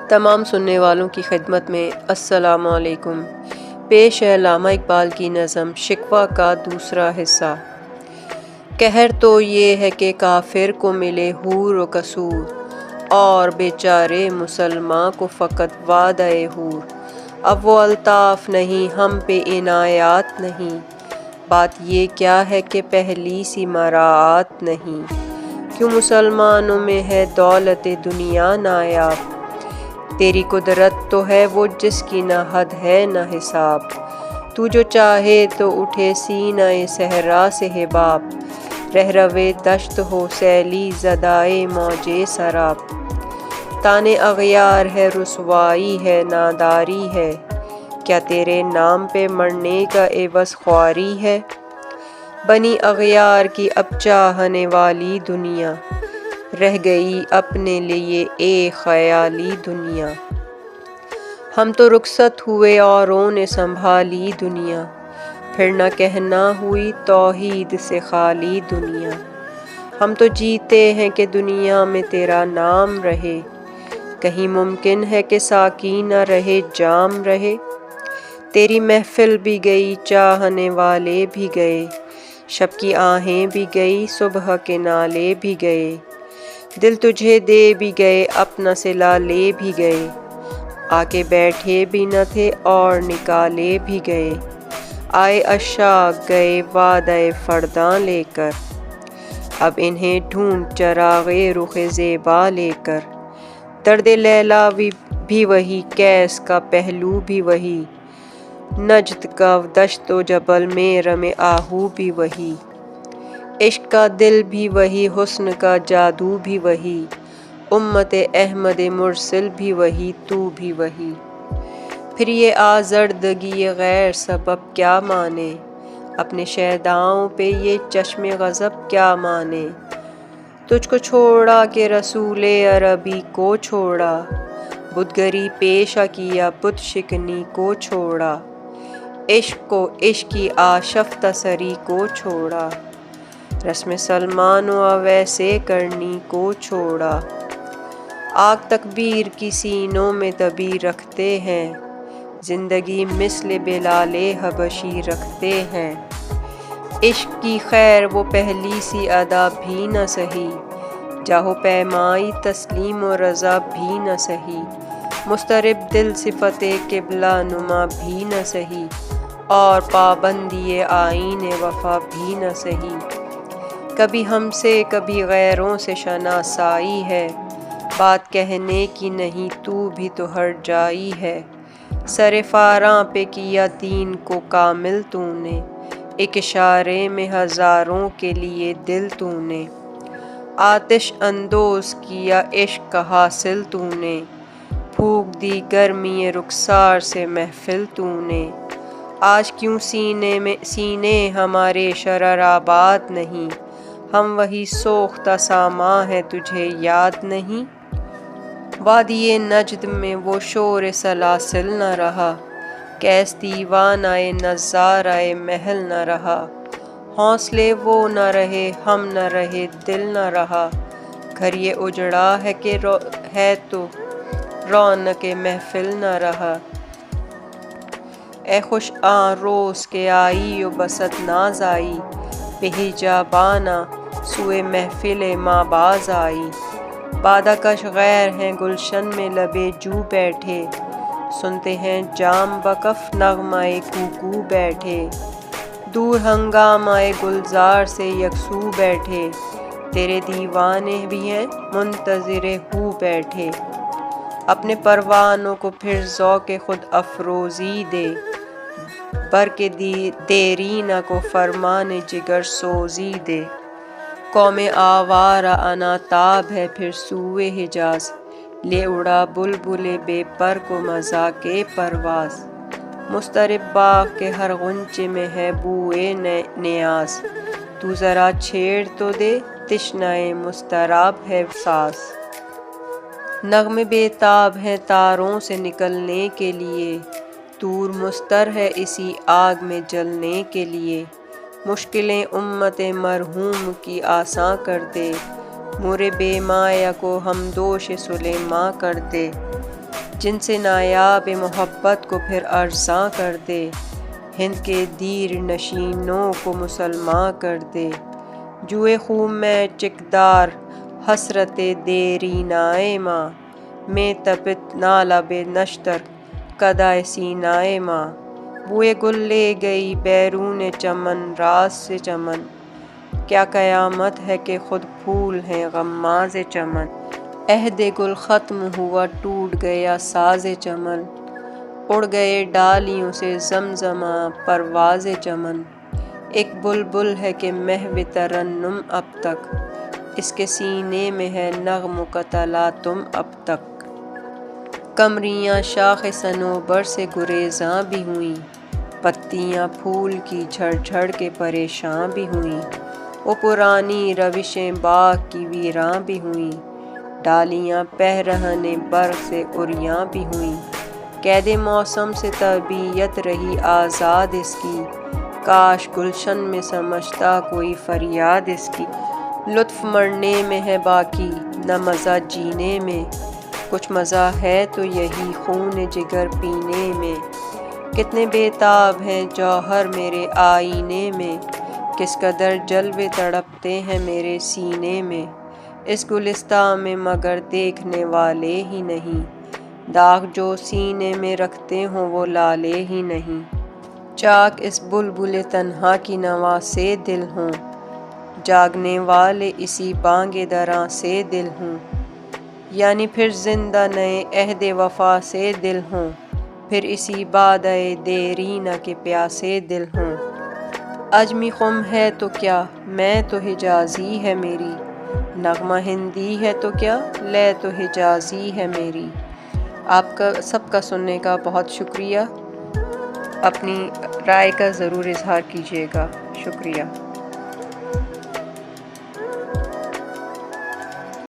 تمام سننے والوں کی خدمت میں السلام علیکم۔ پیش ہے علامہ اقبال کی نظم شکوہ کا دوسرا حصہ۔ قہر تو یہ ہے کہ کافر کو ملے حور و قصور، اور بیچارے مسلمان کو فقط وعدہ حور۔ اب وہ الطاف نہیں، ہم پہ عنایات نہیں، بات یہ کیا ہے کہ پہلی سی مراعات نہیں۔ کیوں مسلمانوں میں ہے دولت دنیا نایاب، تیری قدرت تو ہے وہ جس کی نہ حد ہے نہ حساب۔ تو جو چاہے تو اٹھے سینہ صحرا سے حباب، رہروے دشت ہو سیلی زدائے موج سراب۔ تانے اغیار ہے رسوائی ہے ناداری ہے، کیا تیرے نام پہ مرنے کا عوض خواری ہے۔ بنی اغیار کی اب چاہنے والی دنیا، رہ گئی اپنے لیے ایک خیالی دنیا۔ ہم تو رخصت ہوئے اوروں نے سنبھالی دنیا، پھر نہ کہنا ہوئی توحید سے خالی دنیا۔ ہم تو جیتے ہیں کہ دنیا میں تیرا نام رہے، کہیں ممکن ہے کہ ساقی نہ رہے جام رہے۔ تیری محفل بھی گئی چاہنے والے بھی گئے، شب کی آہیں بھی گئی صبح کے نالے بھی گئے۔ دل تجھے دے بھی گئے اپنا صلہ لے بھی گئے، آ کے بیٹھے بھی نہ تھے اور نکالے بھی گئے۔ آئے عشاق گئے وعدہ فرداں لے کر، اب انہیں ڈھونڈ چراغ رخ زیبا لے کر۔ درد لیلا بھی وہی، قیس کا پہلو بھی وہی، نجد کا دشت و جبل میں رم آہو بھی وہی۔ عشق کا دل بھی وہی، حسن کا جادو بھی وہی، امت احمد مرسل بھی وہی، تو بھی وہی۔ پھر یہ آزردگی غیر سبب کیا مانے، اپنے شیداؤں پہ یہ چشم غضب کیا مانے۔ تجھ کو چھوڑا کہ رسول عربی کو چھوڑا، بت گری پیشہ کیا بت شکنی کو چھوڑا۔ عشق کو عشق کی آشفتہ سری کو چھوڑا، رسم سلمان و اویسے کرنی کو چھوڑا۔ آگ تکبیر کی سینوں میں دبی رکھتے ہیں، زندگی مثل بلال حبشی رکھتے ہیں۔ عشق کی خیر وہ پہلی سی ادا بھی نہ سہی، جاہو پیمائی تسلیم و رضا بھی نہ سہی۔ مضطرب دل صفت قبلہ نما بھی نہ سہی، اور پابندی آئین وفا بھی نہ سہی۔ کبھی ہم سے کبھی غیروں سے شناسائی ہے، بات کہنے کی نہیں تو بھی تو ہر جائی ہے۔ سر فاراں پہ کیا دین کو کامل تو نے، ایک اشارے میں ہزاروں کے لیے دل تو نے۔ آتش اندوز کیا عشق کا حاصل تو نے، پھونک دی گرمی رخسار سے محفل تو نے۔ آج کیوں سینے ہمارے شرر آباد نہیں، ہم وہی سوختہ ساما ہیں تجھے یاد نہیں۔ وادی نجد میں وہ شور سلاسل نہ رہا، قیس دیوانہ نظارہ محل نہ رہا۔ حوصلے وہ نہ رہے ہم نہ رہے دل نہ رہا، گھر یہ اجڑا ہے کہ ہے تو رونق محفل نہ رہا۔ اے خوش آں روز کے آئی و بسط ناز آئی، بے حجابانہ سوئے محفل ماں باز آئی۔ بادہ کش غیر ہیں گلشن میں لبے جو بیٹھے، سنتے ہیں جام بکف نغمہ کوکو بیٹھے۔ دور ہنگامہ گلزار سے یکسو بیٹھے، تیرے دیوانے بھی ہیں منتظر ہو بیٹھے۔ اپنے پروانوں کو پھر ذوق خود افروزی دے، برق دیرینہ کو فرمان جگر سوزی دے۔ قوم آوارہ انا تاب ہے پھر سوئے حجاز، لے اڑا بلبل بے پر کو مذاق پرواز۔ مضطرب باغ کے ہر غنچے میں ہے بوئے نیاز، تو ذرا چھیڑ تو دے تشنہ مضطراب ہے ساز۔ نغمے بے تاب ہیں تاروں سے نکلنے کے لیے، طور مضطر ہے اسی آگ میں جلنے کے لیے۔ مشکلیں امت مرحوم کی آساں کر دے، مور بے مایہ کو ہمدوش سلیماں کر دے۔ جن سے نایاب محبت کو پھر ارزاں کر دے، ہند کے دیر نشینوں کو مسلماں کر دے۔ جوئے خون میں چکدار حسرت دیرینائے ماں، میں تپت نالب نشتر کدائے سینائے ماں۔ بوئے گل لے گئی بیرون چمن راز سے چمن، کیا قیامت ہے کہ خود پھول ہیں غماز چمن۔ عہد گل ختم ہوا ٹوٹ گیا ساز چمن، اڑ گئے ڈالیوں سے زمزمہ پرواز چمن۔ ایک بلبل ہے کہ محو ترنم اب تک، اس کے سینے میں ہے نغموں کا تلاطم اب تک۔ قمریاں شاخ صنوبر سے گریزاں بھی ہوئیں، پتیاں پھول کی جھڑ جھڑ کے پریشاں بھی ہوئیں۔ وہ پرانی روشیں باغ کی ویراں بھی ہوئیں، ڈالیاں پیرہن برق سے عریاں بھی ہوئیں۔ قید موسم سے طبیعت رہی آزاد اس کی، کاش گلشن میں سمجھتا کوئی فریاد اس کی۔ لطف مرنے میں ہے باقی نہ مزہ جینے میں، کچھ مزہ ہے تو یہی خون جگر پینے میں۔ کتنے بے تاب ہیں جوہر میرے آئینے میں، کس قدر جلوے تڑپتے ہیں میرے سینے میں۔ اس گلستان میں مگر دیکھنے والے ہی نہیں، داغ جو سینے میں رکھتے ہوں وہ لالے ہی نہیں۔ چاک اس بلبل تنہا کی نوا سے دل ہوں، جاگنے والے اسی بانگ دراں سے دل ہوں۔ یعنی پھر زندہ نئے عہد وفا سے دل ہوں، پھر اسی بادئے دیرینہ کے پیاسے دل ہوں۔ عجمی خم ہے تو کیا میں تو حجازی ہے میری، نغمہ ہندی ہے تو کیا لے تو حجازی ہے میری۔ آپ کا سب کا سننے کا بہت شکریہ، اپنی رائے کا ضرور اظہار کیجیے گا، شکریہ۔